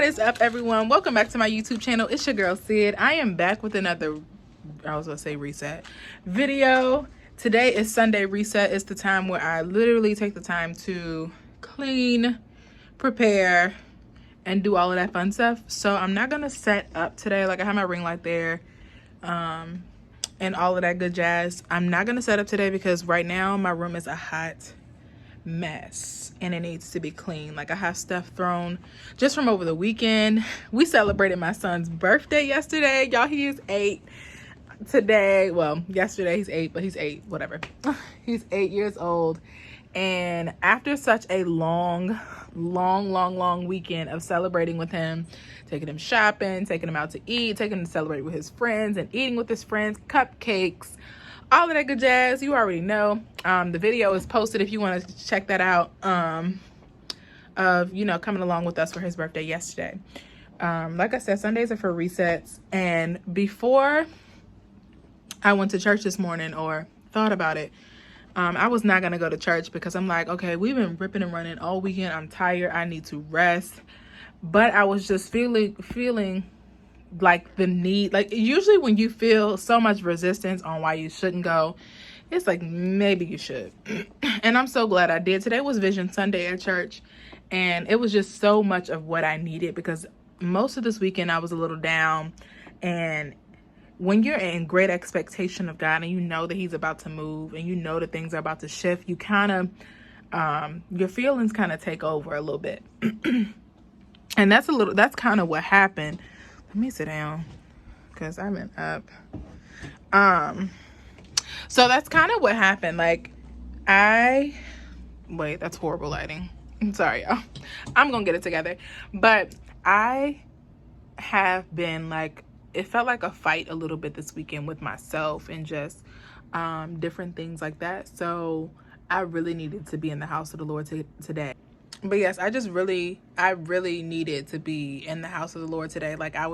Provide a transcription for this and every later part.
is up, everyone? Welcome back to my YouTube channel. It's your girl Sid. I am back with another, I was gonna say reset video. Today is Sunday reset. It's the time where I literally take the time to clean, prepare, and do all of that fun stuff. So I'm not gonna set up today. Like, I have my ring light there and all of that good jazz. I'm not gonna set up today because right now my room is a hot mess and it needs to be clean. Like, I have stuff thrown just from over the weekend. We celebrated my son's birthday yesterday, y'all. He is 8 today. Well, yesterday he's 8, but he's 8, whatever. He's 8 years old. And after such a long weekend of celebrating with him, taking him shopping, taking him out to eat, taking him to celebrate with his friends and eating with his friends, cupcakes, all of that good jazz, you already know. The video is posted if you want to check that out, of, you know, coming along with us for his birthday yesterday. Like I said, Sundays are for resets. And before I went to church this morning, or thought about it, I was not going to go to church because I'm like, okay, we've been ripping and running all weekend. I'm tired. I need to rest. But I was just feeling like the need, like usually when you feel so much resistance on why you shouldn't go, it's like maybe you should. And I'm so glad I did. Today was Vision Sunday at church, and it was just so much of what I needed because most of this weekend I was a little down. And when you're in great expectation of God and you know that he's about to move and you know that things are about to shift, you kind of your feelings kind of take over a little bit. And that's kind of what happened. Let me sit down because I've been up. So that's kind of what happened. Like, wait, that's horrible lighting. I'm sorry, y'all. I'm gonna get it together. But I have been like, it felt like a fight a little bit this weekend with myself and just different things like that. So I really needed to be in the house of the Lord today. But yes, I really needed to be in the house of the Lord today. Like, I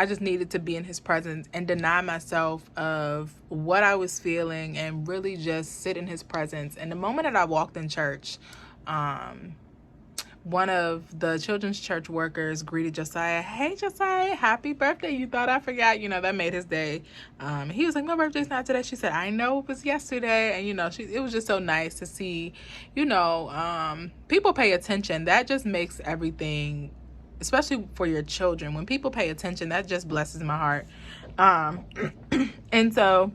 just needed to be in his presence and deny myself of what I was feeling and really just sit in his presence. And the moment that I walked in church, one of the children's church workers greeted Josiah. Hey, Josiah, happy birthday. You thought I forgot? You know, that made his day. He was like, my birthday's not today. She said, I know it was yesterday. And, you know, it was just so nice to see, you know, people pay attention. That just makes everything, especially for your children. When people pay attention, that just blesses my heart. And so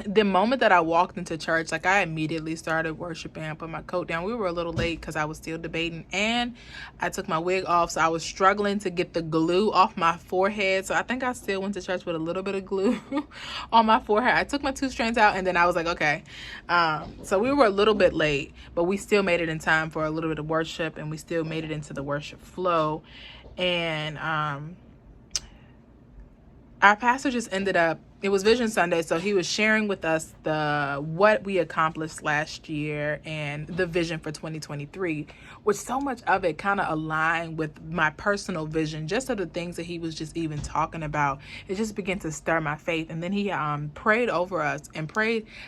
the moment that I walked into church, like, I immediately started worshiping. I put my coat down. We were a little late because I was still debating, and I took my wig off, so I was struggling to get the glue off my forehead. So I think I still went to church with a little bit of glue on my forehead. I took my 2 strands out, and then I was like, okay. So we were a little bit late, but we still made it in time for a little bit of worship, and we still made it into the worship flow. And our pastor just ended up, it was Vision Sunday, so he was sharing with us what we accomplished last year and the vision for 2023, which so much of it kind of aligned with my personal vision. Just of the things that he was just even talking about, it just began to stir my faith. And then he prayed over us and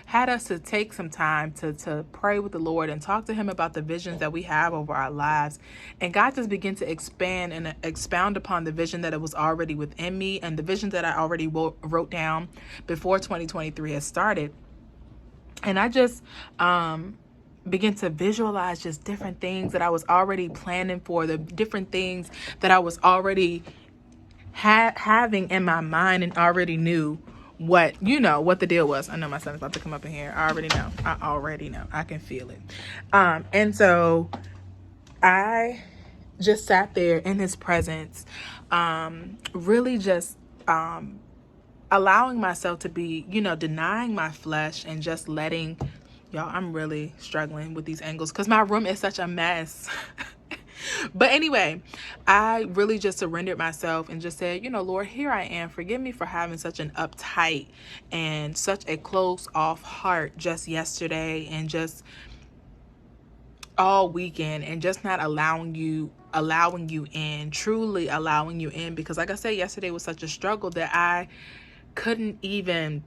had us to take some time to pray with the Lord and talk to him about the visions that we have over our lives. And God just began to expand and expound upon the vision that it was already within me and the vision that I already wrote down before 2023 has started. And I just begin to visualize just different things that I was already planning for, the different things that I was already having in my mind and already knew what the deal was. I know my son's about to come up in here. I already know. I can feel it. And so I just sat there in his presence, really just allowing myself to be, denying my flesh and just letting, y'all, I'm really struggling with these angles because my room is such a mess. But anyway, I really just surrendered myself and just said, Lord, here I am. Forgive me for having such an uptight and such a closed off heart just yesterday and just all weekend, and just not allowing you in, truly allowing you in. Because like I said, yesterday was such a struggle that I couldn't even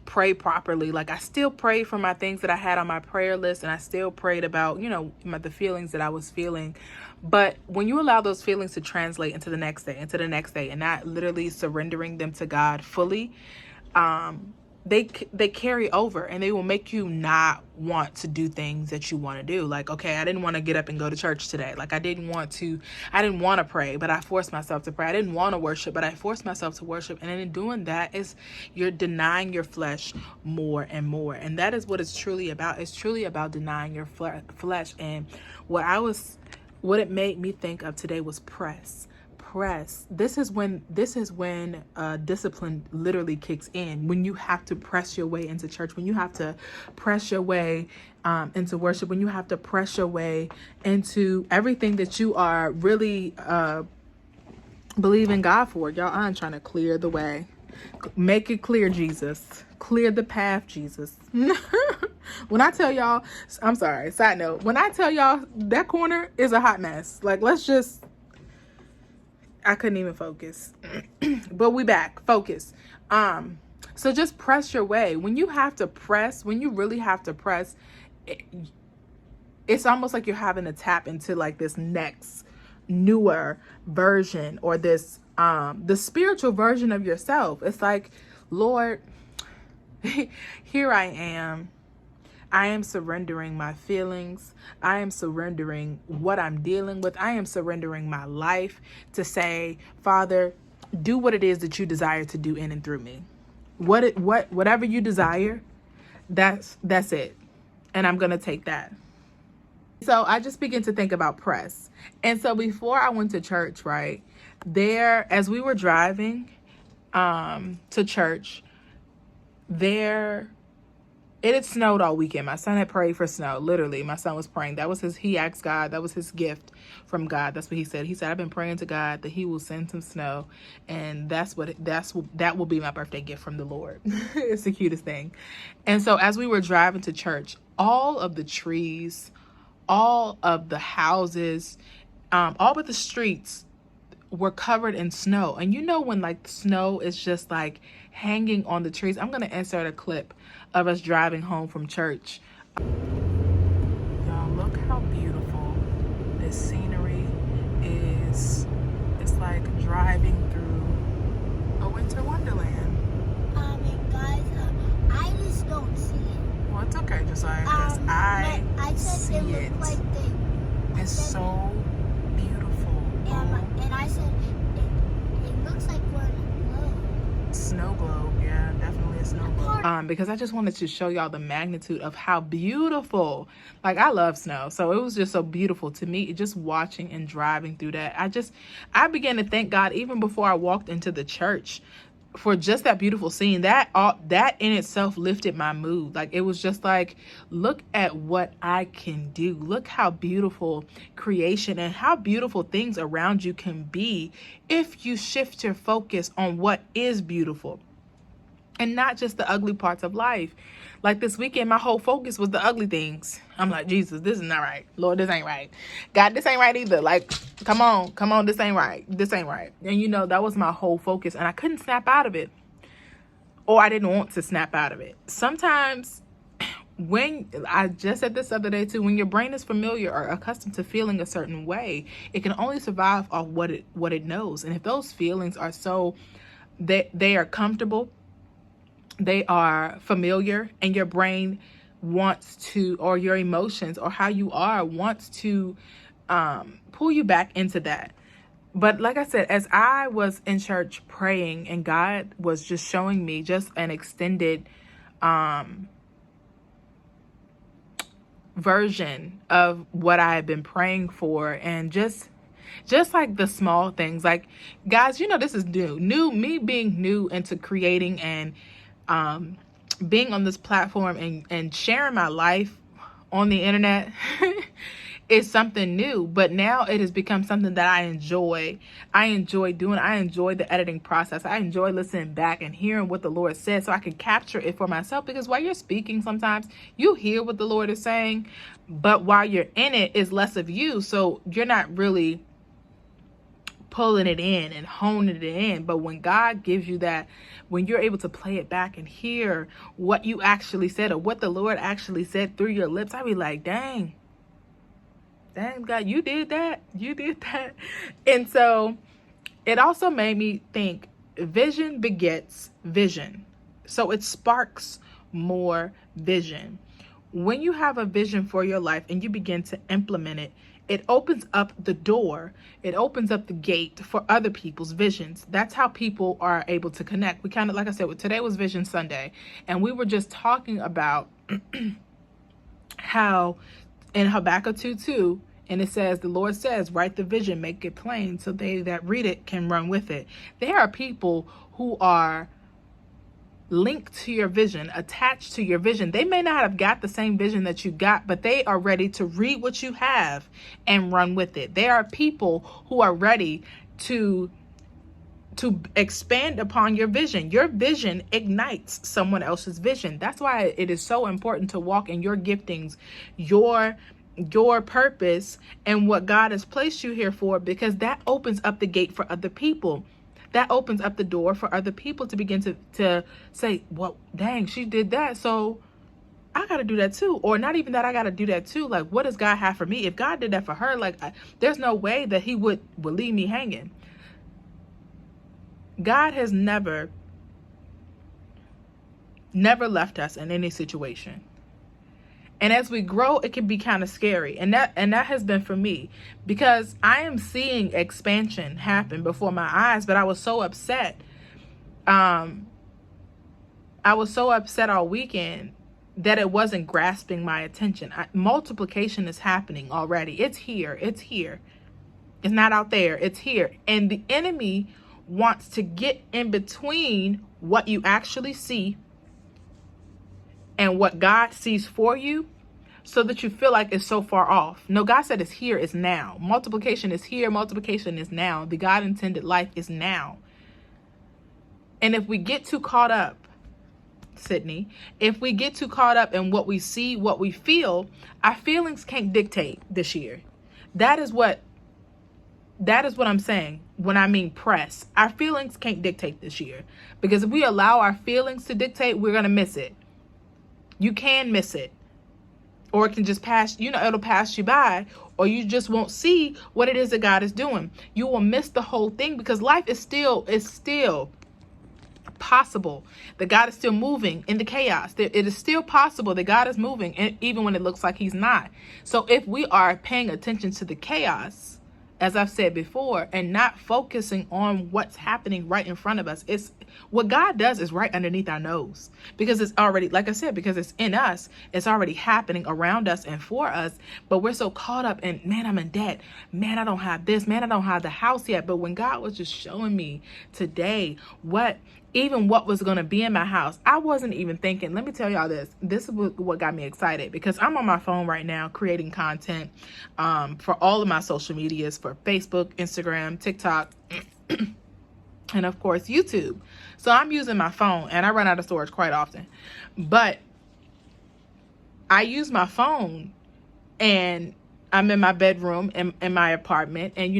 pray properly. Like, I still prayed for my things that I had on my prayer list, and I still prayed about, the feelings that I was feeling. But when you allow those feelings to translate into the next day, and not literally surrendering them to God fully, they carry over, and they will make you not want to do things that you want to do. Like, okay, I didn't want to get up and go to church today. Like, I didn't want to pray, but I forced myself to pray. I didn't want to worship, but I forced myself to worship. And in doing that, you're denying your flesh more and more. And that is what it's truly about. It's truly about denying your flesh. And what it made me think of today was press. This is when discipline literally kicks in, when you have to press your way into church, when you have to press your way into worship, when you have to press your way into everything that you are really believing God for. Y'all, I'm trying to clear the way. Make it clear, Jesus. Clear the path, Jesus. When I tell y'all, I'm sorry, side note, when I tell y'all that corner is a hot mess, like, I couldn't even focus. But we back. Focus. So just press your way. When you really have to press, it's almost like you're having to tap into like this next newer version, or this the spiritual version of yourself. It's like, Lord, here I am. I am surrendering my feelings. I am surrendering what I'm dealing with. I am surrendering my life to say, Father, do what it is that you desire to do in and through me. Whatever you desire, that's it. And I'm going to take that. So I just began to think about press. And so before I went to church, right there, as we were driving to church, it had snowed all weekend. My son had prayed for snow. Literally, my son was praying. He asked God. That was his gift from God. That's what he said. He said, I've been praying to God that he will send some snow. And that will be my birthday gift from the Lord. It's the cutest thing. And so as we were driving to church, all of the trees, all of the houses, all but the streets were covered in snow. And when like snow is just like hanging on the trees. I'm going to insert a clip of us driving home from church. Y'all, look how beautiful this scenery is. It's like driving through a winter wonderland. And guys, I just don't see it. Well, it's okay, Josiah, because I said see it looked like it's so beautiful. And I said it looks like we're in a globe. Snow globe, yeah, definitely a snow globe. Because I just wanted to show y'all the magnitude of how beautiful. Like, I love snow, so it was just so beautiful to me. Just watching and driving through that, I began to thank God even before I walked into the church for just that beautiful scene. That in itself lifted my mood. Like, it was just like, look at what I can do. Look how beautiful creation and how beautiful things around you can be if you shift your focus on what is beautiful and not just the ugly parts of life. Like, this weekend, my whole focus was the ugly things. I'm like, Jesus, this is not right. Lord, this ain't right. God, this ain't right either. Like, come on, this ain't right. This ain't right. And that was my whole focus, and I couldn't snap out of it. Or I didn't want to snap out of it. Sometimes, when I just said this the other day too, when your brain is familiar or accustomed to feeling a certain way, it can only survive off what it knows. And if those feelings are they are comfortable, they are familiar, and your brain wants to, or your emotions or how you are wants to pull you back into that. But like I said, as I was in church praying, and God was just showing me just an extended version of what I had been praying for, and just like the small things. Like, guys, this is me being new into creating and being on this platform and sharing my life on the internet is something new, but now it has become something that I enjoy. I enjoy doing. I enjoy the editing process. I enjoy listening back and hearing what the Lord says so I can capture it for myself, because while you're speaking, sometimes you hear what the Lord is saying, but while you're in it is less of you, so you're not really pulling it in and honing it in. But when God gives you that, when you're able to play it back and hear what you actually said or what the Lord actually said through your lips, I'd be like, dang, God, you did that. And so it also made me think vision begets vision. So it sparks more vision. When you have a vision for your life and you begin to implement it, it opens up the door. It opens up the gate for other people's visions. That's how people are able to connect. We kind of, like I said, today was Vision Sunday, and we were just talking about how in Habakkuk 2:2, and it says, the Lord says, write the vision, make it plain, so they that read it can run with it. There are people who are linked to your vision, attached to your vision. They may not have got the same vision that you got, but they are ready to read what you have and run with it. There are people who are ready to expand upon your vision. Your vision ignites someone else's vision. That's why it is so important to walk in your giftings, your purpose, and what God has placed you here for, because that opens up the gate for other people. That opens up the door for other people to begin to say, well, dang, she did that, so I got to do that too. Or not even that I got to do that too. Like, what does God have for me? If God did that for her, like, there's no way that he would leave me hanging. God has never left us in any situation. And as we grow, it can be kind of scary. And that has been for me, because I am seeing expansion happen before my eyes, but I was so upset. I was so upset all weekend that it wasn't grasping my attention. Multiplication is happening already. It's here. It's not out there. It's here. And the enemy wants to get in between what you actually see and what God sees for you, so that you feel like it's so far off. No, God said it's here, it's now. Multiplication is here, multiplication is now. The God intended life is now. And if we get too caught up, Sydney, if we get too caught up in what we see, what we feel, our feelings can't dictate this year. That is what I'm saying when I mean press. Our feelings can't dictate this year, because if we allow our feelings to dictate, we're going to miss it. You can miss it, or it can just pass, it'll pass you by, or you just won't see what it is that God is doing. You will miss the whole thing, because life is still possible that God is still moving in the chaos. It is still possible that God is moving, and even when it looks like he's not. So if we are paying attention to the chaos, as I've said before, and not focusing on what's happening right in front of us, it's what God does is right underneath our nose, because it's already, like I said, because it's in us, it's already happening around us and for us. But we're so caught up in, man, I'm in debt. Man, I don't have this. Man, I don't have the house yet. But when God was just showing me today what was going to be in my house, I wasn't even thinking. Let me tell y'all this. This is what got me excited, because I'm on my phone right now creating content for all of my social medias, for Facebook, Instagram, TikTok, and of course YouTube. So I'm using my phone, and I run out of storage quite often, but I use my phone, and I'm in my bedroom in my apartment, and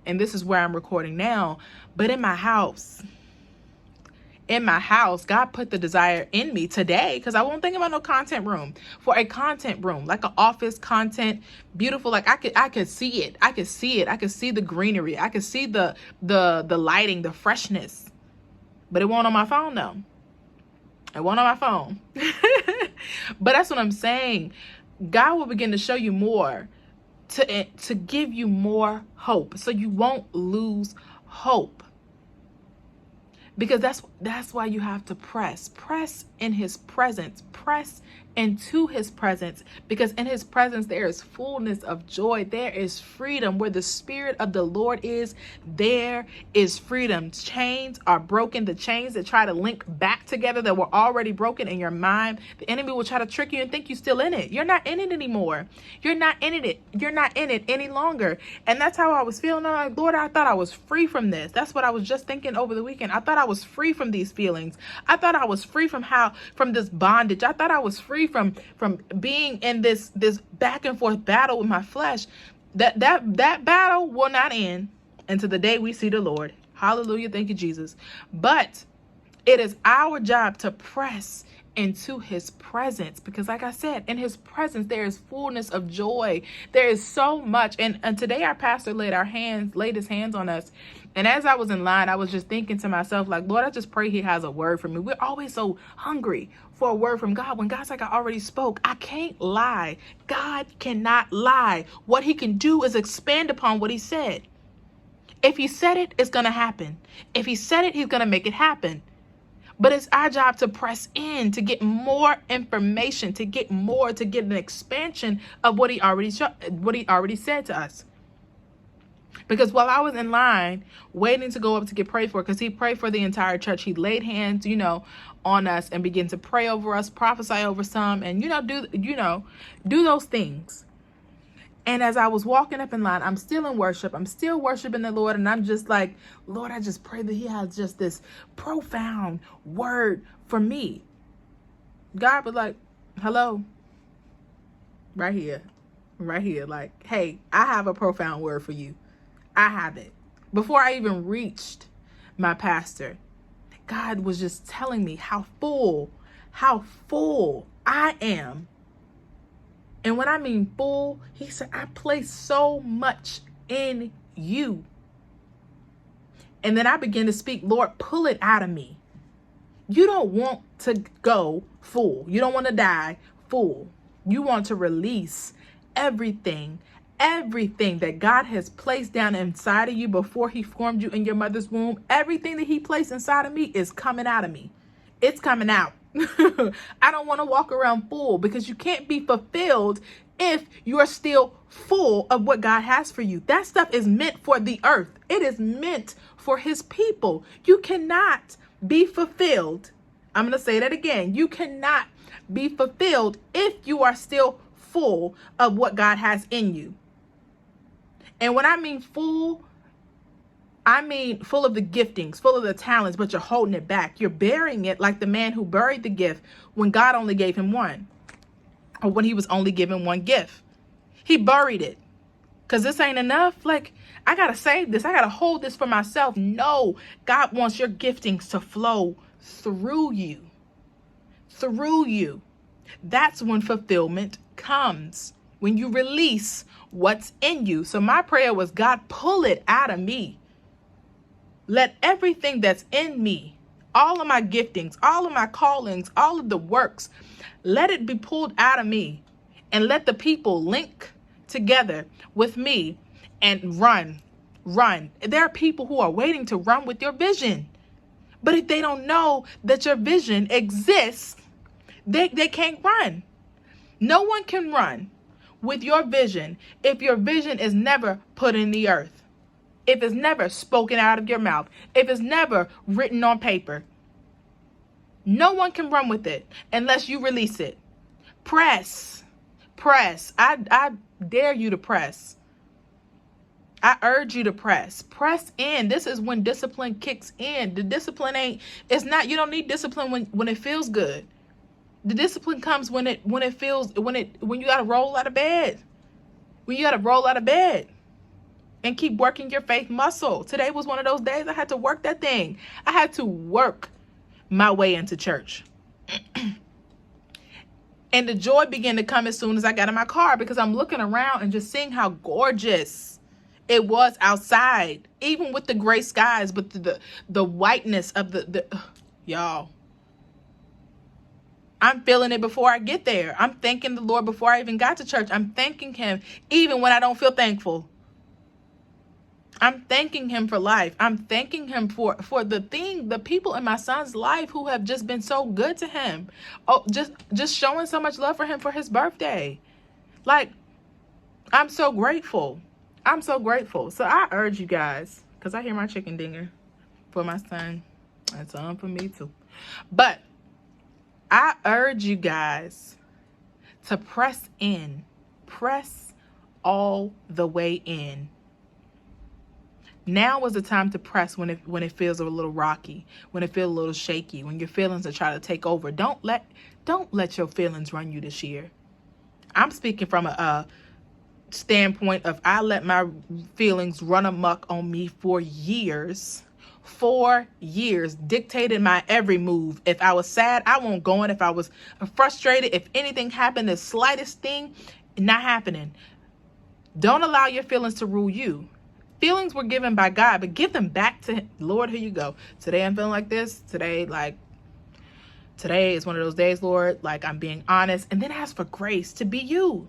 and this is where I'm recording now. But in my house, God put the desire in me today, because I won't think about no content room, for a content room, like an office content, beautiful. Like I could see it. I could see the greenery. I could see the lighting, the freshness. But it won't on my phone though. It won't on my phone. But that's what I'm saying. God will begin to show you more, to give you more hope, so you won't lose hope. Because that's why you have to press in his presence, press into his presence, because in his presence there is fullness of joy. There is freedom. Where the Spirit of the Lord is, there is freedom. Chains are broken. The chains that try to link back together that were already broken in your mind, the enemy will try to trick you and think you're still in it. You're not in it anymore. You're not in it. You're not in it any longer. And that's how I was feeling. I'm like, Lord, I thought I was free from this. That's what I was just thinking over the weekend. I thought I was free from these feelings. I thought I was free from this bondage. I thought I was free from being in this back and forth battle with my flesh. That battle will not end into the day we see the Lord. Hallelujah. Thank you, Jesus. But it is our job to press into his presence, because like I said, in his presence there is fullness of joy. There is so much. And today our pastor laid his hands on us. And as I was in line, I was just thinking to myself, like, Lord, I just pray he has a word for me. We're always so hungry for a word from God when God's like, I already spoke. I can't lie. God cannot lie. What he can do is expand upon what he said. If he said it, it's going to happen. If he said it, he's going to make it happen. But it's our job to press in, to get more information, to get an expansion of what he already said to us. Because while I was in line waiting to go up to get prayed for, because he prayed for the entire church, he laid hands, on us and began to pray over us, prophesy over some, and do those things. And as I was walking up in line, I'm still in worship. I'm still worshiping the Lord. And I'm just like, Lord, I just pray that he has just this profound word for me. God was like, hello, right here. Like, hey, I have a profound word for you. I have it. Before I even reached my pastor, God was just telling me how full I am. And when I mean full, he said, I place so much in you. And then I began to speak, Lord, pull it out of me. You don't want to go full. You don't want to die full. You want to release everything that God has placed down inside of you before he formed you in your mother's womb. Everything that he placed inside of me is coming out of me. It's coming out. I don't want to walk around full, because you can't be fulfilled if you are still full of what God has for you. That stuff is meant for the earth. It is meant for his people. You cannot be fulfilled. I'm going to say that again. You cannot be fulfilled if you are still full of what God has in you. And when I mean full, I mean full of the giftings, full of the talents, but you're holding it back. You're burying it like the man who buried the gift when God only gave him one, or when he was only given one gift. He buried it because this ain't enough. Like, I got to save this. I got to hold this for myself. No, God wants your giftings to flow through you. Through you. That's when fulfillment comes, when you release what's in you. So my prayer was, God, pull it out of me. Let everything that's in me, all of my giftings, all of my callings, all of the works, let it be pulled out of me, and let the people link together with me and run. There are people who are waiting to run with your vision. But if they don't know that your vision exists, they can't run. No one can run with your vision if your vision is never put in the earth. If it's never spoken out of your mouth, if it's never written on paper, no one can run with it unless you release it. Press. I dare you to press. I urge you to press. Press in. This is when discipline kicks in. The discipline you don't need discipline when it feels good. The discipline comes when you gotta roll out of bed. When you gotta roll out of bed and keep working your faith muscle. Today was one of those days I had to work that thing. I had to work my way into church. And the joy began to come as soon as I got in my car, because I'm looking around and just seeing how gorgeous it was outside, even with the gray skies, but the whiteness of y'all. I'm feeling it before I get there. I'm thanking the Lord before I even got to church. I'm thanking him even when I don't feel thankful. I'm thanking him for life. I'm thanking him for the people in my son's life who have just been so good to him. Oh, just showing so much love for him for his birthday. Like, I'm so grateful. I'm so grateful. So I urge you guys, because I hear my chicken dinger for my son. That's on for me too. But I urge you guys to press in. Press all the way in. Now is the time to press when it feels a little rocky, when it feels a little shaky, when your feelings are trying to take over. Don't let your feelings run you this year. I'm speaking from a standpoint of I let my feelings run amok on me for years. 4 years, dictated my every move. If I was sad, I won't go in. If I was frustrated, if anything happened, the slightest thing, not happening. Don't allow your feelings to rule you. Feelings were given by God, but give them back to him. Lord, here you go. Today I'm feeling like this. Today is one of those days, Lord, like I'm being honest. And then ask for grace to be you.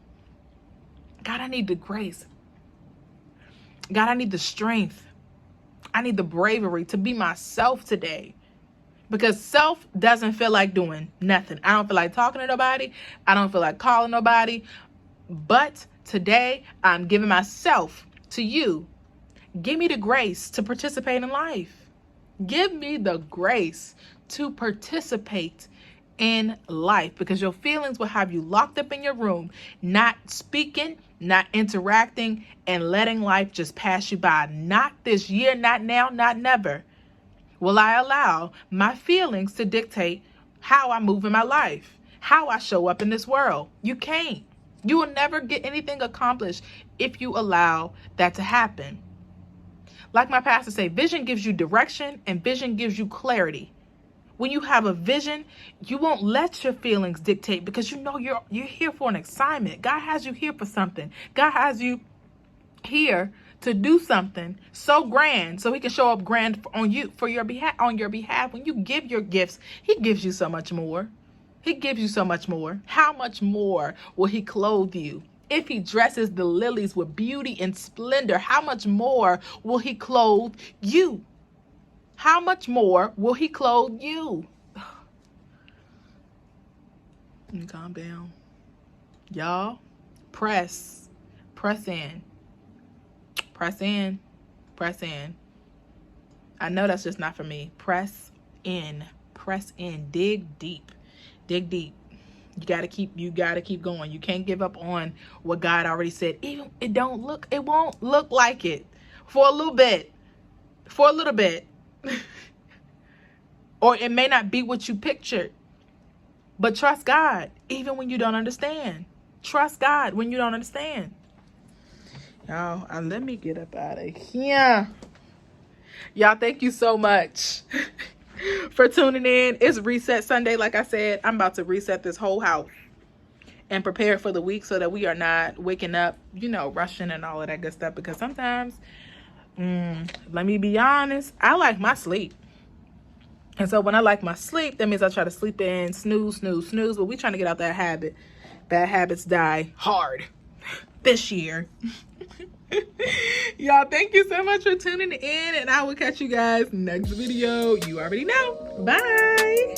God, I need the grace. God, I need the strength. I need the bravery to be myself today. Because self doesn't feel like doing nothing. I don't feel like talking to nobody. I don't feel like calling nobody. But today, I'm giving myself to you. Give me the grace to participate in life. Give me the grace to participate in life, because your feelings will have you locked up in your room, not speaking, not interacting, and letting life just pass you by. Not this year, not now, not never. Will I allow my feelings to dictate how I move in my life, how I show up in this world? You can't. You will never get anything accomplished if you allow that to happen. Like my pastor say, vision gives you direction and vision gives you clarity. When you have a vision, you won't let your feelings dictate, because you know you're here for an assignment. God has you here for something. God has you here to do something so grand, so he can show up grand on you on your behalf. When you give your gifts, he gives you so much more. He gives you so much more. How much more will he clothe you? If he dresses the lilies with beauty and splendor, how much more will he clothe you? How much more will he clothe you? Let me calm down. Y'all, press in. Press in. Press in. I know that's just not for me. Press in. Press in. Dig deep. Dig deep. You gotta keep going. You can't give up on what God already said. Even it won't look like it for a little bit. For a little bit. Or it may not be what you pictured. But trust God even when you don't understand. Trust God when you don't understand. Y'all, let me get up out of here. Y'all, thank you so much for tuning in. It's Reset Sunday. Like I said, I'm about to reset this whole house and prepare for the week so that we are not waking up, rushing and all of that good stuff. Because sometimes, let me be honest, I like my sleep. And so when I like my sleep, that means I try to sleep in, snooze. But we trying to get out that habit. Bad habits die hard this year. Y'all, thank you so much for tuning in, and I will catch you guys next video. You already know. Bye.